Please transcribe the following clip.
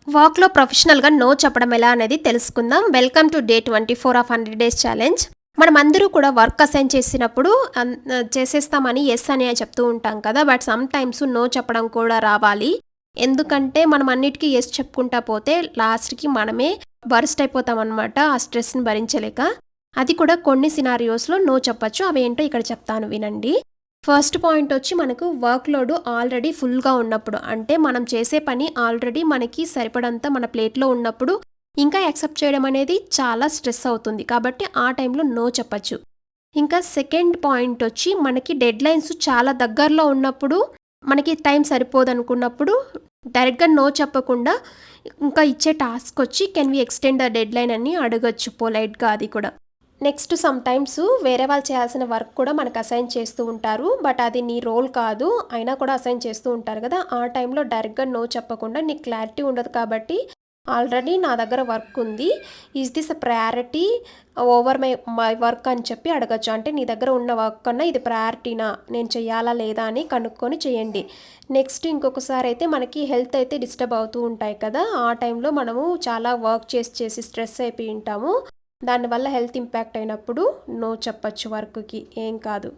వర్క్‌లో ప్రొఫెషనల్‌గా నో చెప్పడం ఎలా అనేది తెలుసుకుందాం. Welcome to day 24 of 100 days challenge. మనమందరూ కూడా వర్క్ అసైన్ చేసినప్పుడు చేసేస్తామని యెస్ అని చెప్తూ ఉంటాం కదా! బట్ సమ్ టైమ్స్ నో చెప్పడం కూడా రావాలి. ఎందుకంటే మనం అన్నిటికి యెస్ చెప్పుకుంటా పోతే లాస్ట్‌కి మనమే బరస్ట్ అయిపోతామనమాట. ఆ స్ట్రెస్‌ని భరించలేక. అది కూడా కొన్ని సినారియోస్‌లో నో చెప్పొచ్చు. అవేంటో ఇక్కడ చెప్తాను వినండి. ఫస్ట్ పాయింట్ వచ్చి మనకు వర్క్ లోడ్ ఆల్రెడీ ఫుల్‌గా ఉన్నప్పుడు. అంటే మనం చేసే పని ఆల్రెడీ మనకి సరిపడంత మన ప్లేట్‌లో ఉన్నప్పుడు, ఇంకా యాక్సెప్ట్ చేయడం అనేది చాలా స్ట్రెస్ అవుతుంది. కాబట్టి ఆ టైంలో నో చెప్పొచ్చు. ఇంకా సెకండ్ పాయింట్ వచ్చి మనకి డెడ్‌లైన్స్ చాలా దగ్గరలో ఉన్నప్పుడు, మనకి టైం సరిపోదనుకున్నప్పుడు డైరెక్ట్‌గా నో చెప్పకుండా ఇంకా ఇచ్చే టాస్క్ వచ్చి can we extend the deadline అని అడగొచ్చు పొలైట్‌గా అది కూడా. నెక్స్ట్ సమ్‌టైమ్స్ వేరే వాళ్ళు చేయాల్సిన వర్క్ కూడా మనకు అసైన్ చేస్తూ ఉంటారు. బట్ అది నీ రోల్ కాదు. అయినా కూడా అసైన్ చేస్తూ ఉంటారు కదా! ఆ టైంలో డైరెక్ట్‌గా నో చెప్పకుండా నీకు క్లారిటీ ఉండదు కాబట్టి, ఆల్రెడీ నా దగ్గర వర్క్ ఉంది. Is this a priority over my work అని చెప్పి అడగొచ్చు. అంటే నీ దగ్గర ఉన్న వర్క్ కన్నా ఇది ప్రయారిటీనా? నేను చేయాలా లేదా అని కనుక్కొని చేయండి. నెక్స్ట్ ఇంకొకసారి అయితే మనకి హెల్త్ అయితే డిస్టర్బ్ అవుతూ ఉంటాయి కదా! ఆ టైంలో మనము చాలా వర్క్ చేసి స్ట్రెస్ అయిపోయి ఉంటాము. దానివల్ల హెల్త్ ఇంపాక్ట్ అయినప్పుడు నో చెప్పొచ్చు వర్క్‌కి. ఏం కాదు.